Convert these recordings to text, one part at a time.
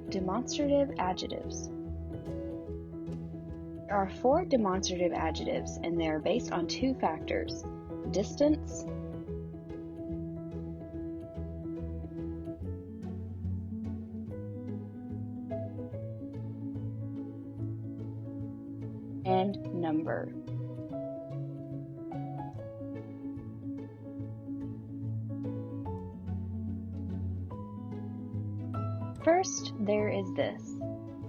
Demonstrative adjectives. There are 4 demonstrative adjectives, and they are based on 2 factors: distance and number. First, there is this.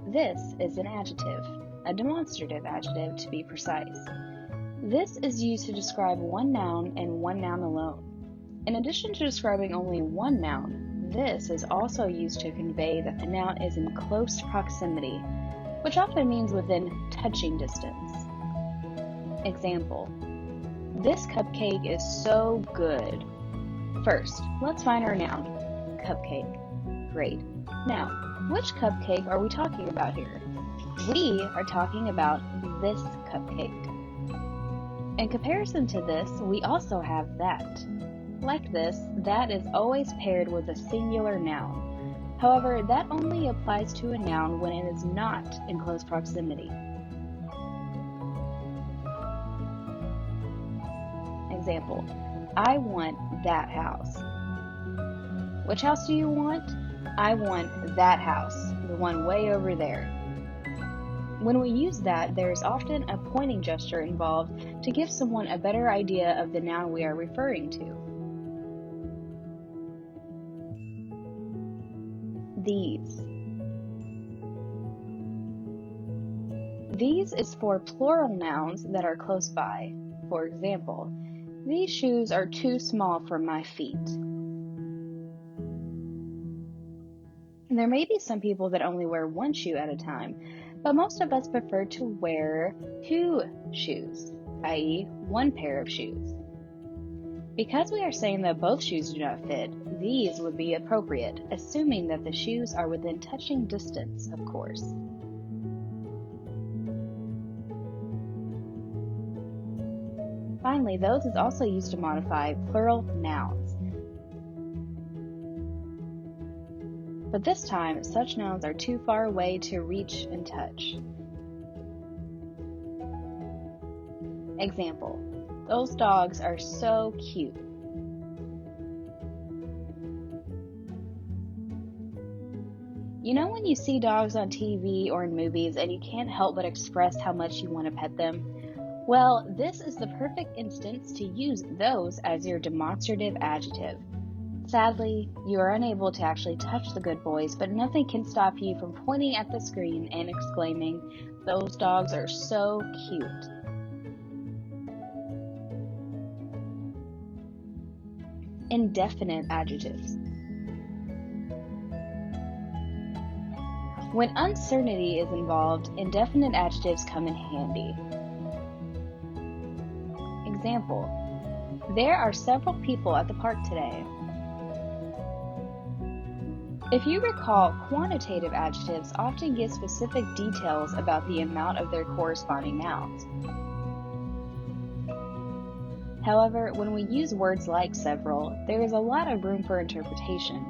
This is an adjective, a demonstrative adjective to be precise. This is used to describe one noun and one noun alone. In addition to describing only one noun, this is also used to convey that the noun is in close proximity, which often means within touching distance. Example: this cupcake is so good. First, let's find our noun, cupcake. Great. Now, which cupcake are we talking about here? We are talking about this cupcake. In comparison to this, we also have that. Like this, that is always paired with a singular noun. However, that only applies to a noun when it is not in close proximity. Example: I want that house. Which house do you want? I want that house, the one way over there. When we use that, there is often a pointing gesture involved to give someone a better idea of the noun we are referring to. These. These is for plural nouns that are close by. For example, these shoes are too small for my feet. There may be some people that only wear one shoe at a time, but most of us prefer to wear 2 shoes, i.e., 1 pair of shoes. Because we are saying that both shoes do not fit, these would be appropriate, assuming that the shoes are within touching distance, of course. Finally, those is also used to modify plural nouns. But this time, such nouns are too far away to reach and touch. Example: those dogs are so cute. You know when you see dogs on TV or in movies and you can't help but express how much you want to pet them? Well, this is the perfect instance to use those as your demonstrative adjective. Sadly, you are unable to actually touch the good boys, but nothing can stop you from pointing at the screen and exclaiming, "Those dogs are so cute." Indefinite adjectives. When uncertainty is involved, indefinite adjectives come in handy. Example: there are several people at the park today. If you recall, quantitative adjectives often give specific details about the amount of their corresponding nouns. However, when we use words like several, there is a lot of room for interpretation.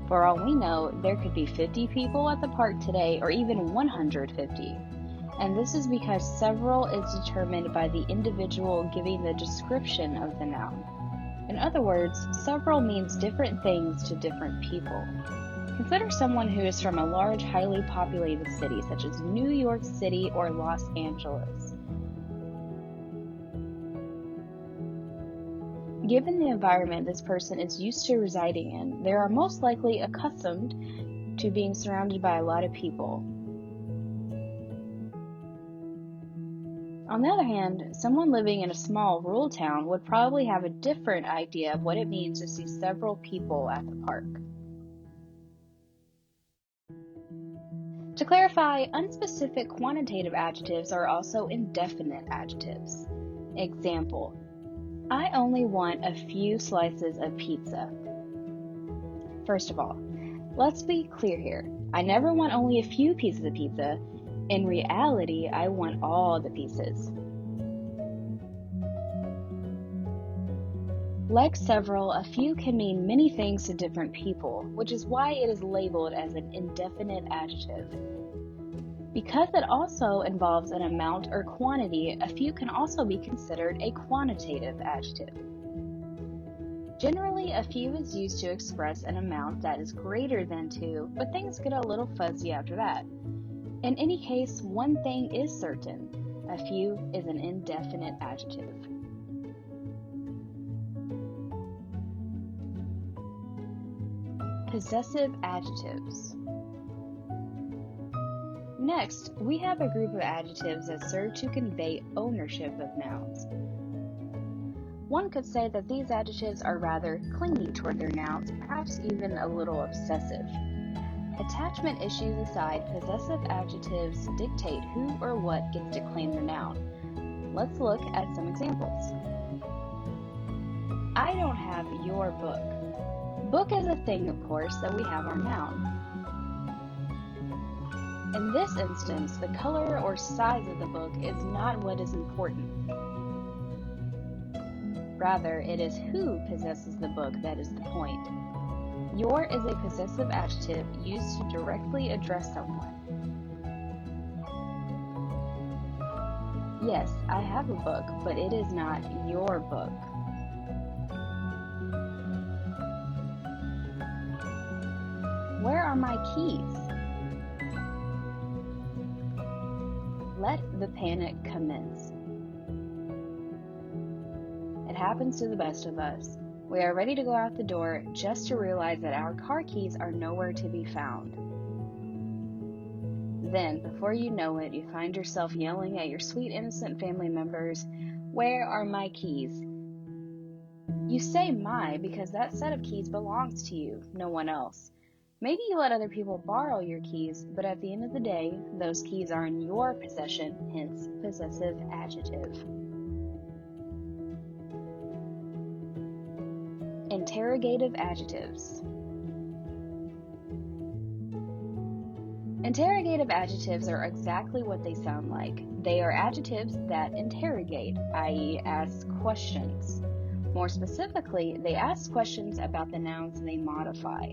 For all we know, there could be 50 people at the park today, or even 150. And this is because several is determined by the individual giving the description of the noun. In other words, several means different things to different people. Consider someone who is from a large, highly populated city, such as New York City or Los Angeles. Given the environment this person is used to residing in, they are most likely accustomed to being surrounded by a lot of people. On the other hand, someone living in a small rural town would probably have a different idea of what it means to see several people at the park. To clarify, unspecific quantitative adjectives are also indefinite adjectives. Example: I only want a few slices of pizza. First of all, let's be clear here. I never want only a few pieces of pizza. In reality, I want all the pieces. Like several, a few can mean many things to different people, which is why it is labeled as an indefinite adjective. Because it also involves an amount or quantity, a few can also be considered a quantitative adjective. Generally, a few is used to express an amount that is greater than 2, but things get a little fuzzy after that. In any case, one thing is certain: a few is an indefinite adjective. Possessive adjectives. Next, we have a group of adjectives that serve to convey ownership of nouns. One could say that these adjectives are rather clingy toward their nouns, perhaps even a little obsessive. Attachment issues aside, possessive adjectives dictate who or what gets to claim the noun. Let's look at some examples. I don't have your book. Book is a thing, of course, that we have our noun. In this instance, the color or size of the book is not what is important. Rather, it is who possesses the book that is the point. Your is a possessive adjective used to directly address someone. Yes, I have a book, but it is not your book. Where are my keys? Let the panic commence. It happens to the best of us. We are ready to go out the door just to realize that our car keys are nowhere to be found. Then, before you know it, you find yourself yelling at your sweet innocent family members, "Where are my keys?" You say "my" because that set of keys belongs to you, no one else. Maybe you let other people borrow your keys, but at the end of the day, those keys are in your possession, hence possessive adjective. Interrogative adjectives. Interrogative adjectives are exactly what they sound like. They are adjectives that interrogate, i.e., ask questions. More specifically, they ask questions about the nouns they modify.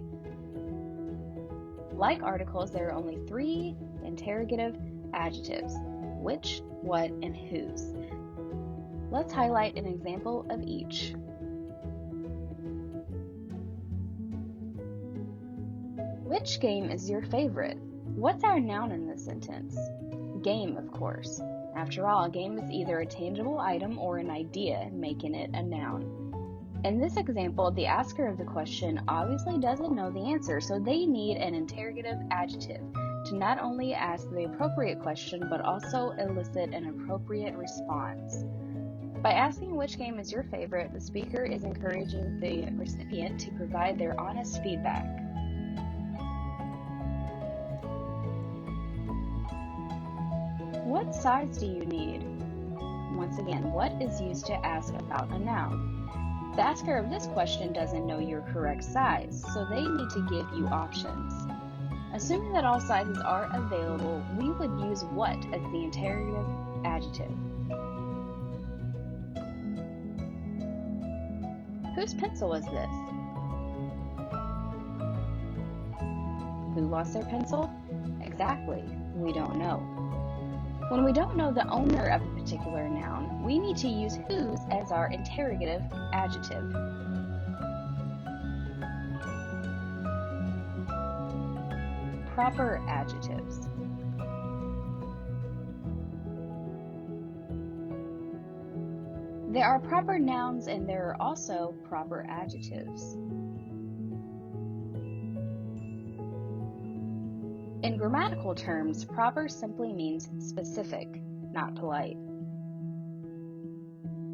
Like articles, there are only 3 interrogative adjectives: which, what, and whose. Let's highlight an example of each. Which game is your favorite? What's our noun in this sentence? Game, of course. After all, a game is either a tangible item or an idea, making it a noun. In this example, the asker of the question obviously doesn't know the answer, so they need an interrogative adjective to not only ask the appropriate question, but also elicit an appropriate response. By asking which game is your favorite, the speaker is encouraging the recipient to provide their honest feedback. What size do you need? Once again, what is used to ask about a noun? The asker of this question doesn't know your correct size, so they need to give you options. Assuming that all sizes are available, we would use what as the interrogative adjective. Whose pencil is this? Who lost their pencil? Exactly, we don't know. When we don't know the owner of a particular noun, we need to use whose as our interrogative adjective. Proper adjectives. There are proper nouns and there are also proper adjectives. In grammatical terms, proper simply means specific, not polite.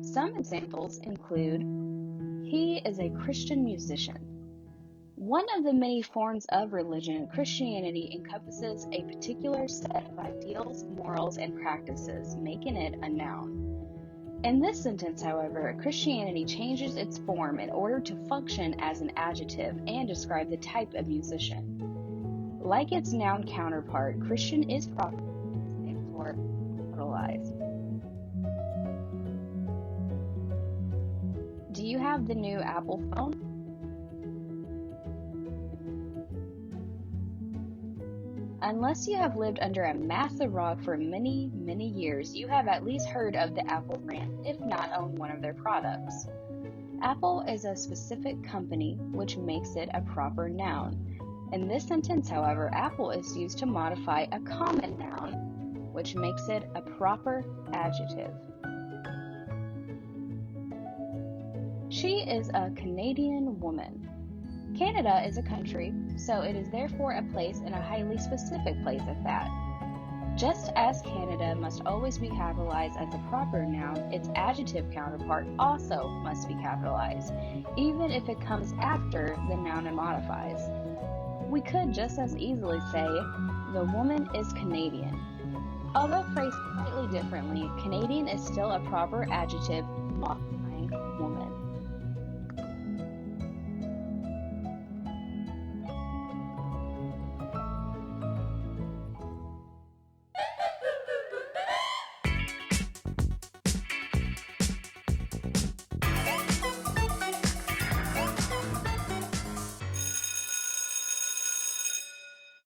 Some examples include, he is a Christian musician. One of the many forms of religion, Christianity encompasses a particular set of ideals, morals, and practices, making it a noun. In this sentence, however, Christianity changes its form in order to function as an adjective and describe the type of musician. Like its noun counterpart, Christian is proper for capitalized. Do you have the new Apple phone? Unless you have lived under a massive rock for many, many years, you have at least heard of the Apple brand, if not owned one of their products. Apple is a specific company, which makes it a proper noun. In this sentence, however, Apple is used to modify a common noun, which makes it a proper adjective. She is a Canadian woman. Canada is a country, so it is therefore a place and a highly specific place at that. Just as Canada must always be capitalized as a proper noun, its adjective counterpart also must be capitalized, even if it comes after the noun it modifies. We could just as easily say, the woman is Canadian. Although phrased slightly differently, Canadian is still a proper adjective modifying woman.